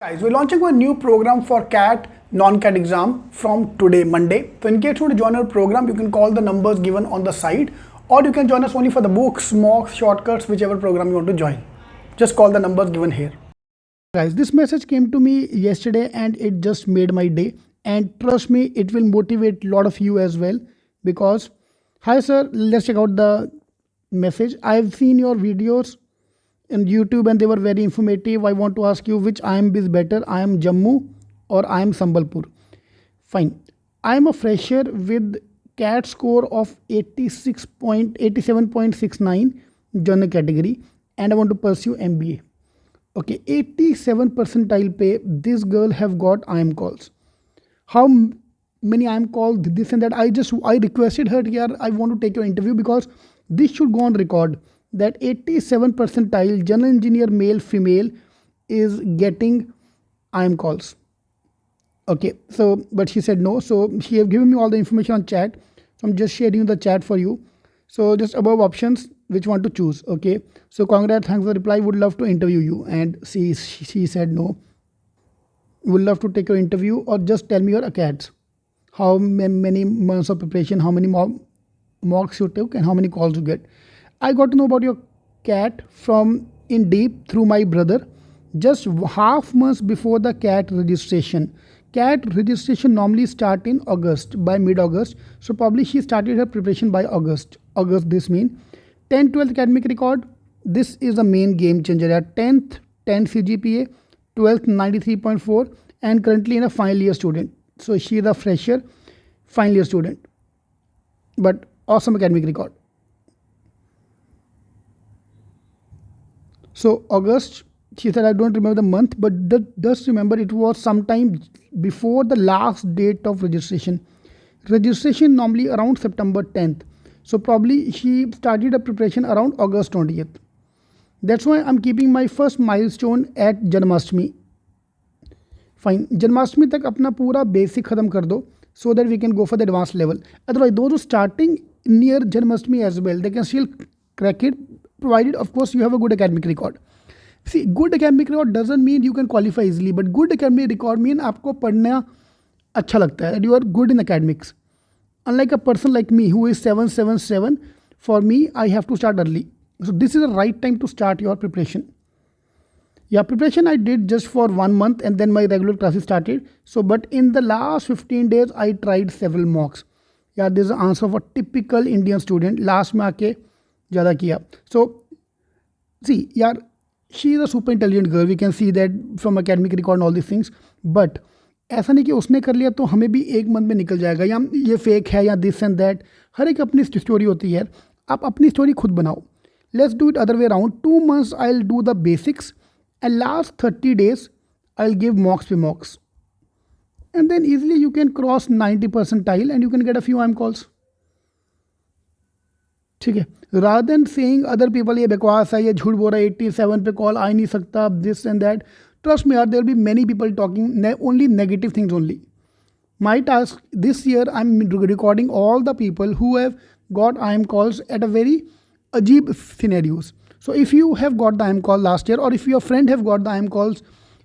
Guys, we're launching a new program for CAT non-CAT exam from today, Monday. So in case you want to join our program, you can call the numbers given on the side, or you can join us only for the books, mocks, shortcuts, whichever program you want to join. Just call the numbers given here. Guys, this message came to me yesterday and it just made my day. And trust me, it will motivate a lot of you as well. Because, hi sir, let's check out the message. I've seen your videos in YouTube and they were very informative. I want to ask you which IIM is better, IIM Jammu or IIM Sambalpur. Fine. I'm a fresher with CAT score of 87.69 journal category and I want to pursue MBA. Okay, 87 percentile pay. This girl have got IIM calls. How many IIM calls, this and that. I requested her here. I want to take your interview because this should go on record that 87 percentile general engineer male female is getting IIM calls. Okay, so but she said no. So she have given me all the information on chat. So I'm just sharing the chat for you. So just above options, which one to choose. Okay, so congrats, thanks for the reply, would love to interview you. And she said no, would love to take your interview, or just tell me your acats, how many months of preparation, how many mocks you took and how many calls you get. I got to know about your CAT from in deep through my brother just half months before the CAT registration. CAT registration normally start in August, by mid-August. So probably she started her preparation by August. This means 10-12 academic record. This is the main game changer. At 10th 10 CGPA, 12th 93.4 and currently in a final year student. So she is a fresher final year student. But awesome academic record. So August, she said, I don't remember the month, but just remember it was sometime before the last date of registration. Registration normally around September 10th. So probably she started a preparation around August 20th. That's why I'm keeping my first milestone at Janmashtami. Fine. Janmashtami tak apna pura basic khatam kar do so that we can go for the advanced level. Otherwise, those who starting near Janmashtami as well, they can still crack it, provided of course you have a good academic record. See, good academic record doesn't mean you can qualify easily, but good academic record mean आपको पढ़ना अच्छा लगता है, and you are good in academics. Unlike a person like me who is 777, for me I have to start early. So this is the right time to start your preparation. Yeah, preparation I did just for 1 month and then my regular classes started. So but in the last 15 days I tried several mocks. Yeah, this is the answer of a typical Indian student. Last में आके ज़्यादा किया. So see, yeah, she is a super intelligent girl. We can see that from academic record and all these things. But ऐसा नहीं कि उसने कर लिया तो हमें भी 1 मंथ में निकल जाएगा, या ये फेक है या दिस एंड दैट. हर एक अपनी स्टोरी होती है. आप अपनी स्टोरी खुद बनाओ. Let's do it other way around. 2 months I'll do the basics and last 30 days I'll give mocks. And then easily you can cross 90 percentile and you can get a few IIM calls. ठीक है, rather than saying other people ये बकवास है, ये झूठ बोल रहा है, 87 पे कॉल आ ही नहीं सकता, this and that. Trust me, there will be many people talking only negative things only. My task this year, I'm recording all the people who have got IIM calls at a very ajib scenarios. So if you have got the IIM call last year, or if your friend have got the IIM calls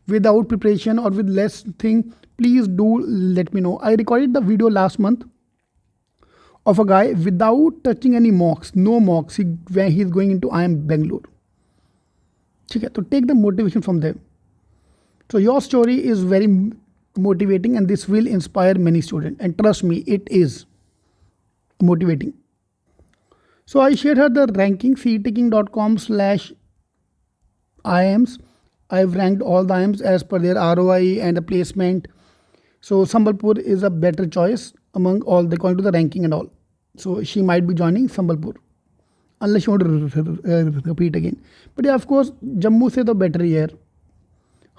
without preparation or with less thing, please do let me know. I recorded the video last month of a guy without touching any mocks, no mocks, where he is going into IIM Bangalore. ठीक है, तो take the motivation from them. So your story is very motivating and this will inspire many students, and trust me, it is motivating. So I shared her the ranking, cetaking.com/IIMs. I've ranked all the IIMs as per their ROI and the placement. So Sambalpur is a better choice among all, according to the ranking and all. So she might be joining Sambalpur, unless you want to repeat again. But yeah, of course, Jammu se to better here.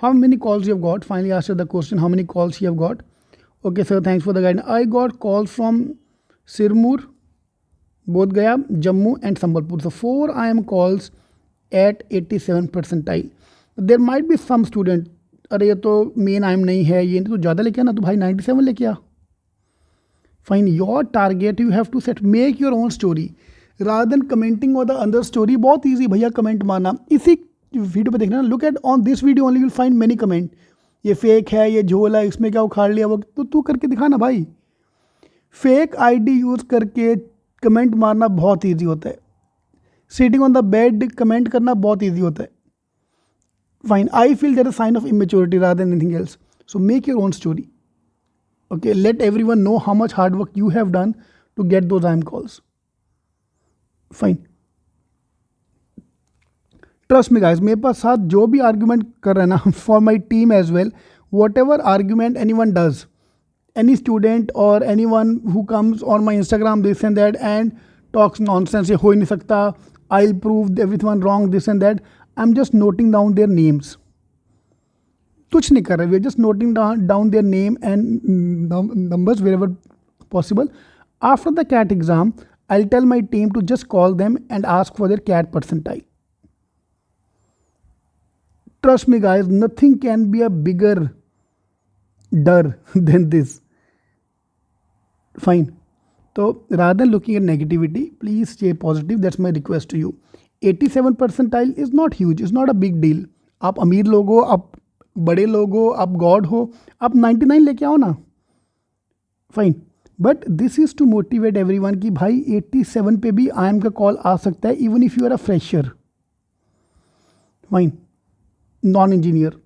How many calls you have got? Finally asked her the question, how many calls you have got? Okay sir, thanks for the guidance. I got calls from Sirmur, Bodh Gaya, Jammu and Sambalpur. So 4 IIM calls at 87 percentile. There might be some student, अरे ये तो main IIM नहीं है, ये तो ज़्यादा लेके आना, तो भाई 97 लेके आ. Find your target, you have to set, make your own story. Rather than commenting on the other story, बहुत easy भैया comment मारना. इसी वीडियो पे देखना, look at on this video only, you will find many comment. ये fake है, ये झोल है, इसमें क्या उखाड़ लिया वो, तो तू करके दिखा ना भाई। फेक आईडी यूज़ करके कमेंट मारना बहुत ईजी होता है, sitting on the bed comment करना बहुत ईजी होता है। Fine, I feel that a sign of immaturity rather than anything else. So make your own story, okay, let everyone know how much hard work you have done to get those IM calls. Fine, trust me guys, मेरे पास साथ जो भी argument कर रहे हैं ना, for my team as well, whatever argument anyone does, any student or anyone who comes on my Instagram this and that and talks nonsense, ये हो ही नहीं सकता, I'll prove everyone wrong this and that, I'm just noting down their names, कुछ नहीं कर रहे, we are just noting down their name and numbers wherever possible. After the CAT exam I will tell my team to just call them and ask for their CAT percentile. Trust me guys, nothing can be a bigger डर than this. Fine. So rather than looking at negativity, please stay positive. That's my request to you. 87 percentile is not huge. It's not a big deal. आप अमीर लोग हो, आप बड़े लोग हो, आप गॉड हो, आप 99 लेके आओ ना. Fine, but this is to motivate everyone कि भाई 87 पे भी IIM का कॉल आ सकता है, even if you are a fresher. Fine, non engineer.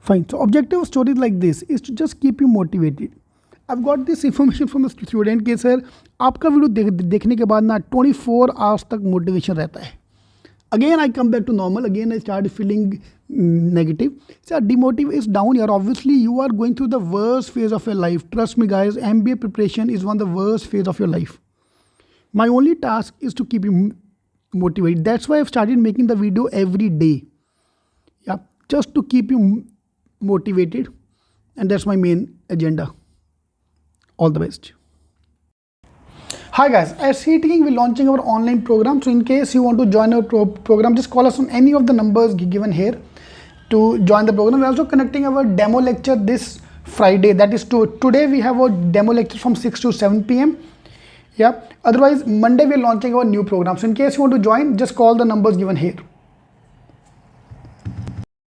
Fine. So objective stories like this is to just keep you motivated. I've got this information from the student कि sir आपका video देखने के बाद ना 24 hours तक motivation रहता है. Again I come back to normal. Again I start feeling negative. So demotive is down here. Obviously you are going through the worst phase of your life. Trust me guys, MBA preparation is one of the worst phase of your life. My only task is to keep you motivated. That's why I've started making the video every day. Yeah, just to keep you motivated, and that's my main agenda. All the best. Hi guys, at CTing we're launching our online program. So in case you want to join our program, just call us on any of the numbers given here to join the program. We're also conducting our demo lecture this Friday. That is today we have our demo lecture from 6 to 7 p.m. Yeah. Otherwise Monday we're launching our new program. So in case you want to join, just call the numbers given here.